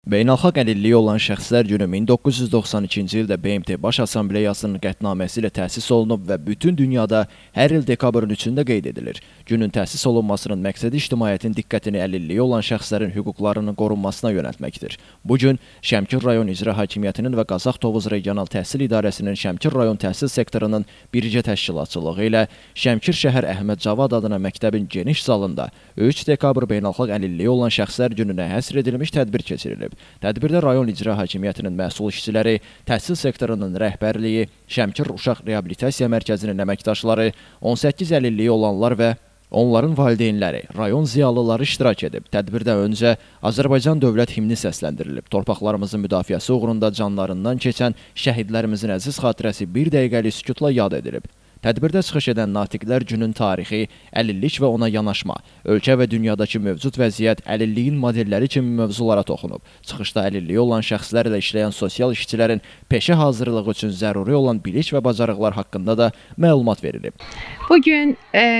Beynəlxalq əlilliyi olan şəxslər günü 1992-ci ildə BMT Baş Assambleyasının qətnaməsi ilə təsis olunub və bütün dünyada hər il dekabrın 3-də qeyd edilir. Günün təsis olunmasının məqsədi ictimaiyyətin diqqətini əlilliyi olan şəxslərin hüquqlarının qorunmasına yönəltməkdir. Bu gün Şəmkir rayon İcra Hakimiyyətinin və Qazax Tovuz Regional Təhsil İdarəsinin Şəmkir rayon təhsil sektorunun birgə təşkilatçılığı ilə Şəmkir şəhər Əhməd Cavad adına məktəbin geniş zalında 3 dekabr Beynəlxalq əlilliyi olan şəxslər gününə həsr edilmiş tədbir keçirilib. Tədbirdə rayon İcra Hakimiyyətinin məsul işçiləri, təhsil sektorunun rəhbərliyi, Şəmkir Uşaq Reabilitasiya Mərkəzinin əməkdaşları, 18 əlilliyi olanlar və onların valideynləri, rayon ziyalıları iştirak edib. Tədbirdə öncə Azərbaycan dövlət himni səsləndirilib. Torpaqlarımızın müdafiəsi uğrunda canlarından keçən şəhidlərimizin əziz xatirəsi bir dəqiqəlik sükutla yad edilib. Tədbirdə çıxış edən natiqlər günün tarixi, əlillik və ona yanaşma, ölkə və dünyadakı mövcud vəziyyət, əlilliyin modelləri kimi mövzulara toxunub. Çıxışda əlilliyi olan şəxslərlə işləyən sosial işçilərin peşə hazırlığı üçün zəruri olan bilik və bacarıqlar haqqında da məlumat verilib. Bugün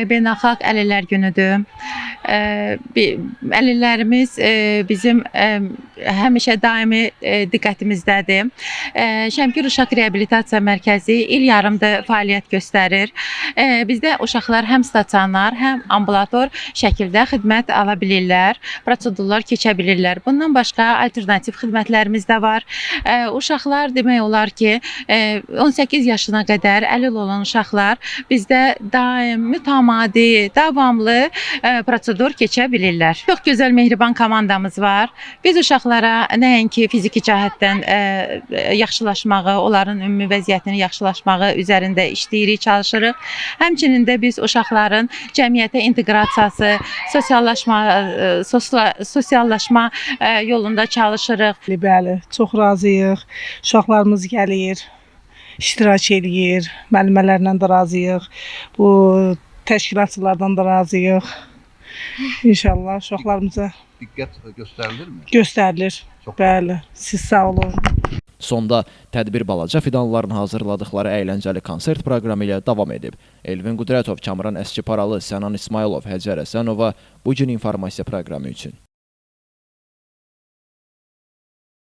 Beynəlxalq Əlillər Günüdür. Əlillərimiz bizim həmişə daimi diqqətimizdədir. Şəmkir Uşaq Reabilitasiya Mərkəzi il yarımdır fəaliyyət göstərir. Bizdə uşaqlar həm stasionar, həm ambulator şəkildə xidmət ala bilirlər, prosedurlar keçə bilirlər. Bundan başqa alternativ xidmətlərimiz də var. Uşaqlar demək olar ki, 18 yaşına qədər əlil olan uşaqlar bizdə daim, mütəmadi, davamlı prosedur keçə bilirlər. Çox gözəl, mehriban komandamız var. Biz uşaqlara nəinki fiziki cəhətdən yaxşılaşmağı, onların ümumi vəziyyətini yaxşılaşmağı üzərində işləyirik, çalışırıq. Həmçinin də biz uşaqların cəmiyyətə inteqrasiyası, sosiallaşma yolunda çalışırıq. Bəli, çox razıyıq. Uşaqlarımız gəlir, iştirak eləyir, müəllimələrlə də razıyıq, bu təşkilatçılardan da razıyıq. İnşallah uşaqlarımıza diqqət göstərilirmi? Göstərilir. Bəli, siz sağ olun. Sonda tədbir balaca fidanların hazırladıkları əyləncəli konsert proqramı ilə davam edib. Elvin Qudrətov, Kamran Əskiparalı, Sənan İsmailov, Həcər Əsənova bu gün informasiya proqramı üçün.